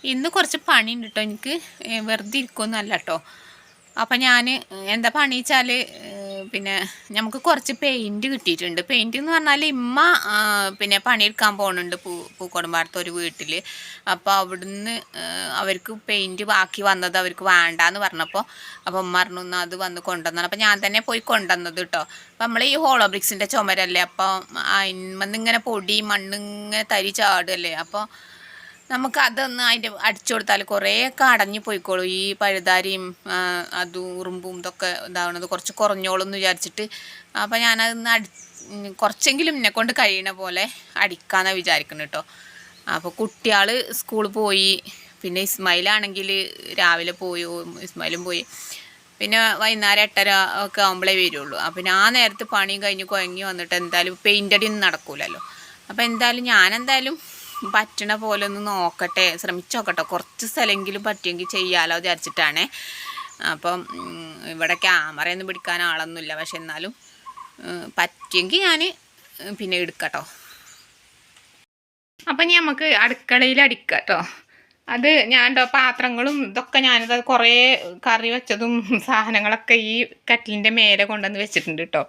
ഇന്ന് കുറച്ച് പണിയുണ്ട് കേട്ടോ എനിക്ക്. വെറുതെ ഇരിക്കുമൊന്നുമല്ല കേട്ടോ. അപ്പം ഞാൻ എന്താ പണി വെച്ചാൽ പിന്നെ നമുക്ക് കുറച്ച് പെയിൻറ്റ് കിട്ടിയിട്ടുണ്ട്. പെയിൻറ്റ് എന്ന് പറഞ്ഞാൽ ഇമ്മ പിന്നെ പണിയെടുക്കാൻ പോകുന്നുണ്ട് പൂക്കോടുംപാടത്ത് ഒരു വീട്ടിൽ. അപ്പോൾ അവിടുന്ന് അവർക്ക് പെയിൻറ്റ് ബാക്കി വന്നത് അവർക്ക് വേണ്ടാന്ന് പറഞ്ഞപ്പോൾ അപ്പോൾ ഉമ്മ പറഞ്ഞു എന്നാൽ അത് വന്ന് കൊണ്ടുവന്നാണ്. അപ്പോൾ ഞാൻ തന്നെ പോയി കൊണ്ടുവന്നത് കേട്ടോ. അപ്പം നമ്മൾ ഈ ഹോളോ ബ്രിക്സിൻ്റെ ചുമരല്ലേ, അപ്പോൾ അതിന്മേന്നിങ്ങനെ പൊടി മണ്ണിങ്ങനെ തരി ചാടുമല്ലേ. അപ്പോൾ നമുക്ക് അതൊന്ന് അതിൻ്റെ അടിച്ചു കൊടുത്താൽ കുറേയൊക്കെ അടഞ്ഞു പോയിക്കോളൂ. ഈ പഴുതാരിയും അതും ഉറുമ്പും ഇതൊക്കെ ഇതാവണത് കുറച്ച് കുറഞ്ഞോളും എന്ന് വിചാരിച്ചിട്ട് അപ്പോൾ ഞാനതൊന്ന് കുറച്ചെങ്കിലും എന്നെ കൊണ്ട് കഴിയണ പോലെ അടിക്കാമെന്നാണ് വിചാരിക്കുന്നത് കേട്ടോ. അപ്പോൾ കുട്ടികൾ സ്കൂളിൽ പോയി, പിന്നെ ഇസ്മായിലാണെങ്കിൽ രാവിലെ പോയി, ഇസ്മായിലും പോയി, പിന്നെ വൈകുന്നേരം 8:30 ഒക്കെ ആകുമ്പോഴേ വരുള്ളൂ. അപ്പം ആ നേരത്ത് പണിയും കഴിഞ്ഞ് കുഴങ്ങി വന്നിട്ട് എന്തായാലും പെയിൻ്റ് അടിയൊന്നും നടക്കൂലല്ലോ. അപ്പോൾ എന്തായാലും ഞാനെന്തായാലും പറ്റണ പോലെ ഒന്ന് നോക്കട്ടെ, ശ്രമിച്ചു നോക്കട്ടെ. കുറച്ച് സ്ഥലമെങ്കിലും പറ്റുമെങ്കിൽ ചെയ്യാമല്ലോ വിചാരിച്ചിട്ടാണേ. അപ്പം ഇവിടെ ക്യാമറയൊന്നും പിടിക്കാൻ ആളൊന്നുമില്ല, പക്ഷെ എന്നാലും പറ്റുമെങ്കിൽ ഞാൻ പിന്നെ എടുക്കട്ടോ. അപ്പം ഇനി നമുക്ക് അടുക്കളയിൽ അടിക്കാം കേട്ടോ. അത് ഞാൻ പാത്രങ്ങളും ഇതൊക്കെ ഞാനത് കുറേ കറി വെച്ചതും സാധനങ്ങളൊക്കെ ഈ കട്ടിലിൻ്റെ മേലെ കൊണ്ടുവന്ന് വെച്ചിട്ടുണ്ട് കേട്ടോ.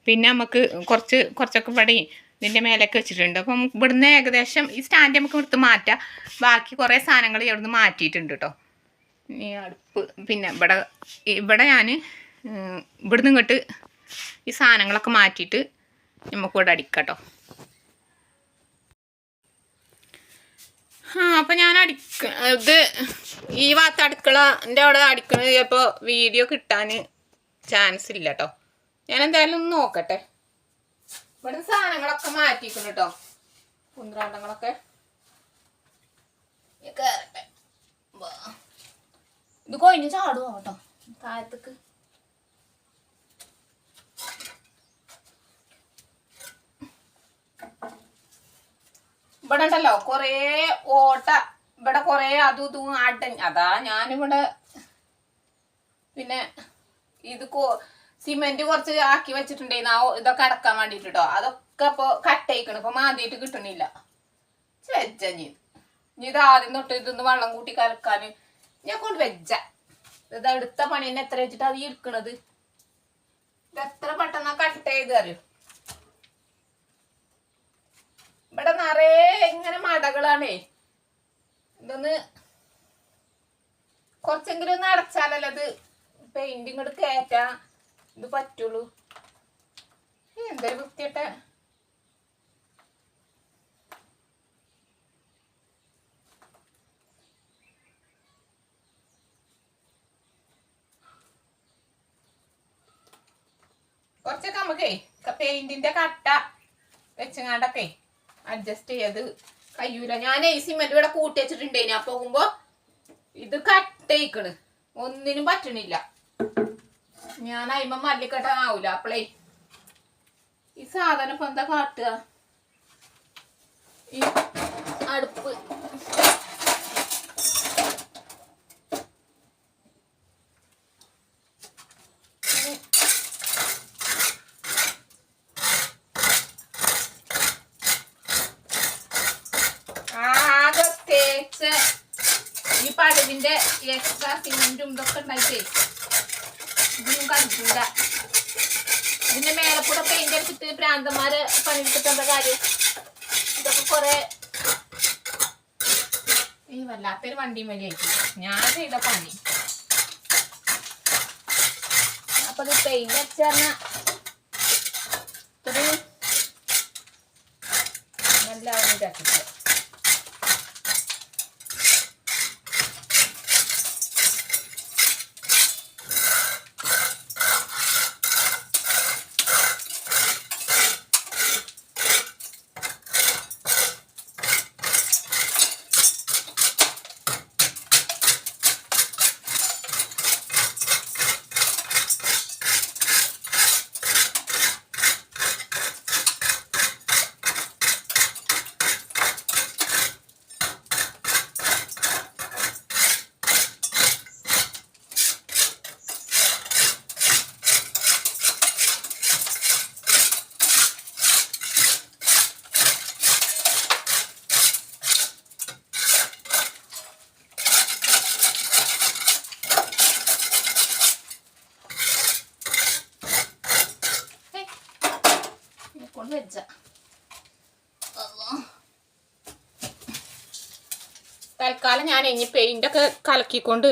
പിന്നെ നമുക്ക് കുറച്ചൊക്കെ ഇവിടെ ഇതിൻ്റെ മേലൊക്കെ വെച്ചിട്ടുണ്ട്. അപ്പം ഇവിടുന്ന് ഏകദേശം ഈ സ്റ്റാൻഡ് നമുക്ക് എടുത്ത് മാറ്റാം. ബാക്കി കുറേ സാധനങ്ങൾ ഇവിടുന്ന് മാറ്റിയിട്ടുണ്ട് കേട്ടോ. ഈ അടുപ്പ് പിന്നെ ഇവിടെ ഞാൻ ഇവിടുന്ന് ഇങ്ങോട്ട് ഈ സാധനങ്ങളൊക്കെ മാറ്റിയിട്ട് നമുക്കിവിടെ അടിക്കാം കേട്ടോ. അപ്പം ഞാൻ ഇത് ഈ ഭാഗത്ത് അടുക്കളൻ്റെ അവിടെ അടിക്കണത് ചിലപ്പോൾ വീഡിയോ കിട്ടാൻ ചാൻസ് ഇല്ല കേട്ടോ. ഞാൻ എന്തായാലും ഒന്ന് നോക്കട്ടെ. ഇവിടെ സാധനങ്ങളൊക്കെ മാറ്റിക്കണം കേട്ടോ, കുന്ത്രാണ്ടങ്ങളൊക്കെ കയറട്ടെ. ഇത് കൊഴിഞ്ഞ് ചാടുവോ കേട്ടോ താഴത്തേക്ക്. ഇവിടെ ഉണ്ടല്ലോ കുറേ ഓട്ട, ഇവിടെ കുറേ അതും ഇതും അതാ ഞാനിവിടെ പിന്നെ ഇത് സിമെന്റ് കുറച്ച് ആക്കി വെച്ചിട്ടുണ്ടായിരുന്നു. ഇതൊക്കെ അടക്കാൻ വേണ്ടിട്ട് കേട്ടോ. അതൊക്കെ ഇപ്പോൾ കട്ടയിക്കണം, ഇപ്പൊ മാന്തിയിട്ട് കിട്ടണില്ല. വെജ്ജി ഇത് ആദ്യം തൊട്ട് ഇതൊന്ന് വെള്ളം കൂട്ടി കലക്കാന് ഞാൻ കൊണ്ട് വെജ്ജ. ഇത് അടുത്ത പണി തന്നെ എത്ര വെച്ചിട്ട് അത് ഇരിക്കണത്. ഇത് എത്ര പെട്ടെന്ന് കട്ട് ചെയ്ത് അറിയോ. ഇവിടെ നിറയെ ഇങ്ങനെ മടകളാണേ. ഇതൊന്ന് കുറച്ചെങ്കിലും ഒന്ന് അടച്ചാലല്ലേ അത് പെയിന്റ് ഇങ്ങോട്ട് കയറ്റാ ഇത് പറ്റുള്ളൂ. എന്തൊരു വൃത്തിയട്ടെ. കുറച്ചൊക്കെ നമുക്കേ പെയിന്റിന്റെ കട്ട വെച്ചങ്ങാണ്ടൊക്കെ അഡ്ജസ്റ്റ് ചെയ്ത് കഴിയൂല. ഞാൻ ഈ സിമെന്റ് ഇവിടെ കൂട്ടി വെച്ചിട്ടുണ്ടേനി. അപ്പൊ പോകുമ്പോ ഇത് കട്ടയിക്കണ്, ഒന്നിനും പറ്റണില്ല. ഞാൻ അയിമ മല്ലിക്കട്ട ആവൂല. അപ്പളേ ഈ സാധനം ഇപ്പൊ എന്താ കാട്ടുക, ഈ അടുപ്പ് ആകെ തേച്ച് ഈ പടവിന്റെ എക്സ്ട്രാ സിമെന്റും ഇതൊക്കെ ഉണ്ടായിട്ടേ ഇതൊന്നും കണ്ടിട്ടില്ല. ഇതിന്റെ മേലക്കൂടെ പെയിന്റ് അടിച്ചിട്ട് പ്രാന്തന്മാരെ പണിയെടുത്തിട്ട് എന്താ കാര്യം. ഇതൊക്കെ കൊറേ ഈ വല്ലാത്തൊരു വണ്ടിയും വലിയായിട്ട് ഞാൻ ചെയ്ത പണി. അപ്പൊ ഇത് പെയിന്റ് അടിച്ച ഒരു നല്ല ഇതാക്കിട്ട് വെച്ച തൽക്കാലം ഞാൻ ഇനി പെയിന്റൊക്കെ കലക്കിക്കൊണ്ട്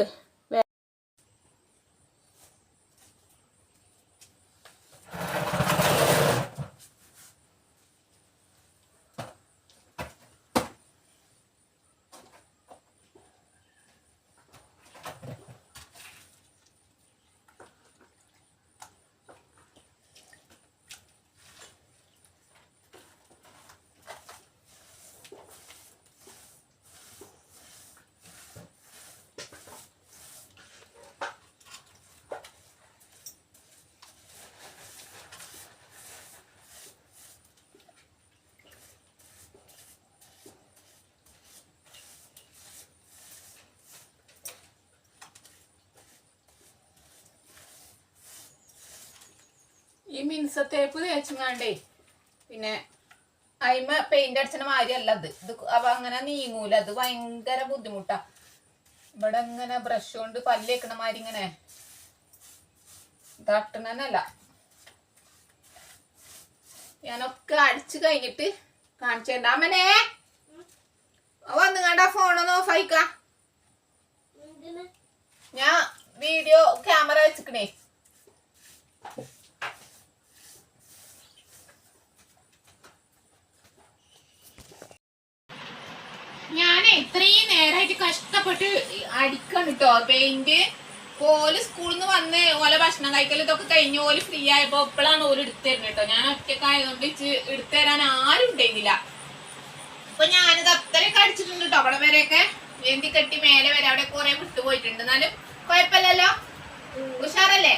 ഈ മിൻസത്തേപ്പ് തേച്ചങ്ങാണ്ടേ പിന്നെ അയിമ പെയിന്റ് അടിച്ചണ മാതിരിയല്ല ഇത് അപ്പൊ അങ്ങനെ നീങ്ങൂല. അത് ഭയങ്കര ബുദ്ധിമുട്ടാ. ഇവിടെ ഇങ്ങനെ ബ്രഷ് കൊണ്ട് പല്ല് വെക്കണ മാതിരി ഇങ്ങനെ തട്ടണല്ല. ഞാനൊക്കെ അടിച്ചു കഴിഞ്ഞിട്ട് കാണിച്ചു തരാം. അമ്മനെ വന്നു കണ്ട ഫോണൊന്ന് ഓഫ് ആയിക്ക. ഞാൻ വീഡിയോ ക്യാമറ വെച്ചിക്കണേ. ഞാനേ ഇത്രയും നേരമായിട്ട് കഷ്ടപ്പെട്ട് അടിക്കണം കേട്ടോ പെയിന്റ്. ഓല് സ്കൂളിൽ നിന്ന് വന്ന് ഓലെ ഭക്ഷണം കഴിക്കൽ ഇതൊക്കെ കഴിഞ്ഞ് ഓല് ഫ്രീ ആയപ്പോ ഇപ്പോഴാണ് ഓല് എടുത്തരുന്നത് കേട്ടോ. ഞാൻ ഒറ്റക്കായതുകൊണ്ട് എടുത്തുതരാൻ ആരും ഉണ്ടായിരുന്നില്ല. അപ്പൊ ഞാനിത് അത്രയൊക്കെ അടിച്ചിട്ടുണ്ട് കേട്ടോ. അവിടെ വരെയൊക്കെ വേന്തി കെട്ടി മേലെ വരെ അവിടെ കുറെ വിട്ടുപോയിട്ടുണ്ട്. എന്നാലും കുഴപ്പമില്ലല്ലോ, ഉഷാറല്ലേ?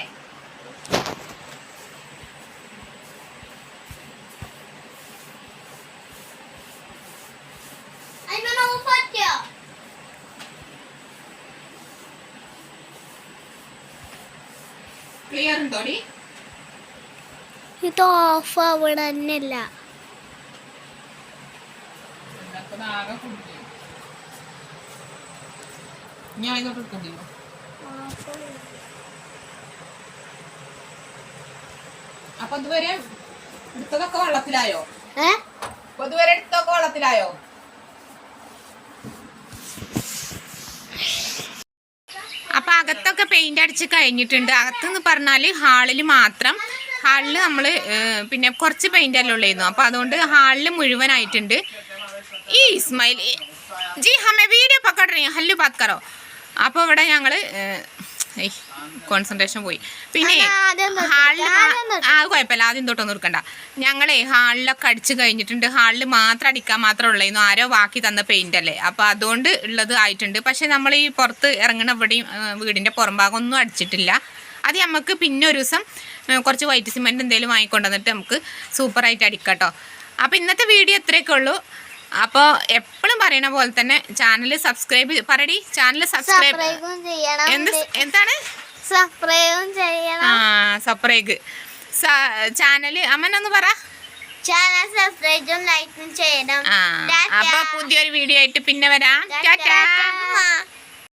ക്ലിയർ ഉണ്ടോടി? ഇത് ഓഫ് അവിടെ തന്നെയല്ല. അപ്പൊ ഇതുവരെ എടുത്തതൊക്കെ വെള്ളത്തിലായോ? ഇതുവരെ എടുത്തൊക്കെ വെള്ളത്തിലായോ? അപ്പൊ അകത്തൊക്കെ പെയിന്റ് അടിച്ച് കഴിഞ്ഞിട്ടുണ്ട്. അകത്തെന്ന് പറഞ്ഞാല് ഹാളിൽ മാത്രം. ഹാളിൽ നമ്മൾ പിന്നെ കുറച്ച് പെയിന്റ് എല്ലാം ഉള്ളായിരുന്നു. അപ്പൊ അതുകൊണ്ട് ഹാളിൽ മുഴുവനായിട്ടുണ്ട്. ഈ ഇസ്മായിൽ ജി ഹമേ വീഡിയോ പക്കड़ रही ഹല്ലു ബാത് കറോ. അപ്പോൾ ഇവിടെ ഞങ്ങള് കോൺസെൻട്രേഷൻ പോയി. പിന്നെ ഹാളിൽ കുഴപ്പമില്ല, ആദ്യം തൊട്ടൊന്നും എടുക്കണ്ട. ഞങ്ങളെ ഹാളിലൊക്കെ അടിച്ചു കഴിഞ്ഞിട്ടുണ്ട്. ഹാളിൽ മാത്രം അടിക്കാൻ മാത്രമേ ഉള്ളായിരുന്നു. ആരോ ബാക്കി തന്ന പെയിന്റ് അല്ലേ, അപ്പൊ അതുകൊണ്ട് ഉള്ളത് ആയിട്ടുണ്ട്. പക്ഷെ നമ്മൾ ഈ പുറത്ത് ഇറങ്ങണ ഇവിടെയും വീടിന്റെ പുറംഭാഗം ഒന്നും അടിച്ചിട്ടില്ല. അത് നമുക്ക് പിന്നെ ഒരു ദിവസം കുറച്ച് വൈറ്റ് സിമെന്റ് എന്തെങ്കിലും വാങ്ങിക്കൊണ്ടുവന്നിട്ട് നമുക്ക് സൂപ്പറായിട്ട് അടിക്കാം കേട്ടോ. അപ്പൊ ഇന്നത്തെ വീഡിയോ ഇത്രയൊക്കെ ഉള്ളൂ. അപ്പോൾ എപ്പോഴും പറയണ പോലെ തന്നെ ചാനൽ സബ്സ്ക്രൈബ് പറയടി. ചാനൽ സബ്സ്ക്രൈബ് എന്താണ് സബ്സ്ക്രൈബ് ചാനൽ അമ്മനൊന്ന് പറ. ചാനൽ സബ്സ്ക്രൈബും ലൈക്കും ചെയ്യണം. അപ്പൊ പുതിയൊരു വീഡിയോ ആയിട്ട് പിന്നെ വരാം. ടാറ്റാ.